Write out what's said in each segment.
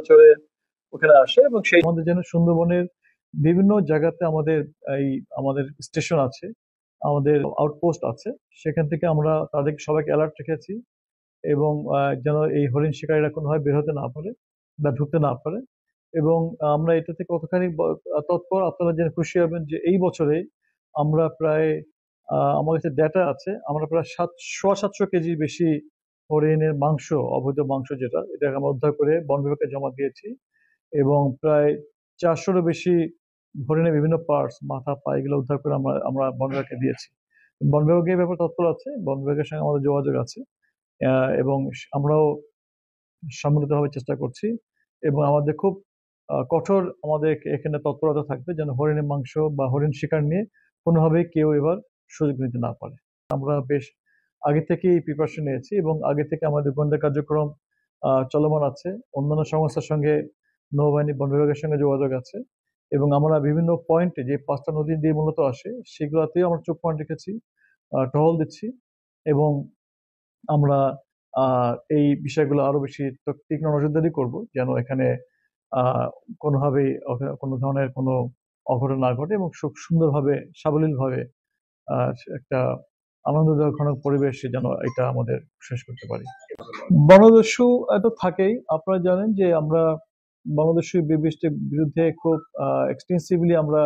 বছরে ওখানে আসে এবং সেই আমাদের যেন সুন্দরবনের বিভিন্ন জায়গাতে আমাদের স্টেশন আছে, আমাদের আউটপোস্ট আছে। সেখান থেকে আমরা তাদেরকে সবাইকে অ্যালার্ট রেখেছি এবং যেন এই হরিণ শিকারীরা কোনোভাবে বের হতে না পারে বা ঢুকতে না পারে। এবং আমরা এটা থেকে কতখানি তৎপর আপনারা জেনে খুশি হবেন যে এই বছরে আমরা প্রায় আমার কাছে ডেটা আছে, আমরা প্রায় 700 কেজির বেশি হরিণের মাংস, অবৈধ মাংস যেটা, এটাকে আমরা উদ্ধার করে বন বিভাগকে জমা দিয়েছি। এবং প্রায় 400-এরও বেশি হরিণের বিভিন্ন পার্টস, মাথা পা, এগুলো উদ্ধার করে আমরা আমরা বন বিভাগকে দিয়েছি। বন বিভাগ এই ব্যাপারে তৎপর আছে, বন বিভাগের সঙ্গে আমাদের যোগাযোগ আছে। এবং আমরাও সম্মিলিতভাবে চেষ্টা করছি এবং আমাদের খুব কঠোর আমাদের এখানে তৎপরতা থাকবে যেন হরিণের মাংস বা হরিণ শিকার নিয়ে কোনোভাবেই কেউ এবার সুযোগ নিতে না পারে। আমরা বেশ আগে থেকেই প্রিপারেশন নিয়েছি এবং আগে থেকে আমাদের গোয়েন্দা কার্যক্রম চলমান আছে। অন্যান্য সংস্থার সঙ্গে, নৌবাহিনী, বন বিভাগের সঙ্গে যোগাযোগ আছে এবং আমরা বিভিন্ন পয়েন্টে, যে 5টা নদী দিয়ে মূলত আসে, সেগুলোতেও আমরা চোখ পয়েন্ট রেখেছি, টহল দিচ্ছি এবং আমরা এই বিষয়গুলো আরো বেশি তীক্ষ্ণ নজরদারি করব যেন এখানে আহ কোনোভাবেই কোনো ধরনের কোনো অঘটন না ঘটে এবং খুব সুন্দরভাবে, সাবলীলভাবে একটা আনন্দদায়ক পরিবেশে যেন এটা আমাদের শেষ করতে পারি। বনদস্যু তো থাকেই, আপনারা জানেন যে আমরা বনদস্যু বিরুদ্ধে খুব এক্সটেন্সিভলি আমরা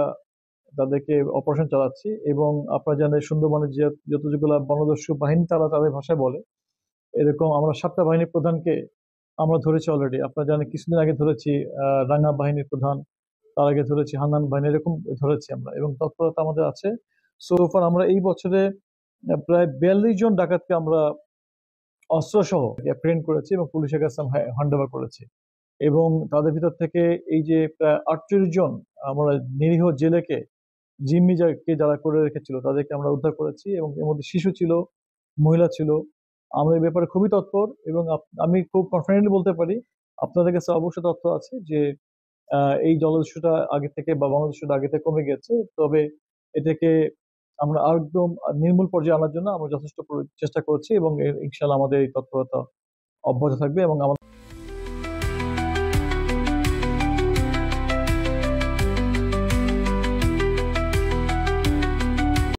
তাদেরকে অপারেশন চালাচ্ছি এবং আপনারা জানেন সুন্দরবনের যে যতগুলো বনদস্যু বাহিনী তারা তাদের ভাষায় বলে, এরকম আমরা 7টা বাহিনীর প্রধানকে আমরা ধরেছি অলরেডি। আপনারা জানেন কিছুদিন আগে ধরেছি রাঙ্গা বাহিনীর প্রধান, তার আগে ধরেছি হান্নান বাহিনী, এরকম ধরেছি আমরা এবং তৎপরতা আমাদের আছে। সো ফার আমরা এই বছরে প্রায় 42 জন ডাকাতকে আমরা অস্ত্র সহ অ্যাপ্রিহেন্ড করেছি এবং পুলিশের কাছে হ্যান্ড ওভার করেছি। এবং তাদের ভিতর থেকে এই যে প্রায় 48 জন আমরা নিরীহ জেলেকে জিম্মি যারা করে রেখেছিল তাদেরকে আমরা উদ্ধার করেছি এবং এর মধ্যে শিশু ছিল, মহিলা ছিল। আমরা এই ব্যাপারে খুবই তৎপর এবং আমি খুব কনফিডেন্টলি বলতে পারি, আপনাদের কাছে অবশ্যই তথ্য আছে যে এই জলদস্যুটা আগে থেকে বা বনদস্যুটা আগে থেকে কমে গেছে। তবে এটাকে আমরা একদম নির্মূল পর্যায়ে আনার জন্য আমরা যথেষ্ট চেষ্টা করছি এবং ইনশাল্লাহ আমাদের এই তৎপরতা অব্যাহত থাকবে এবং আমাদের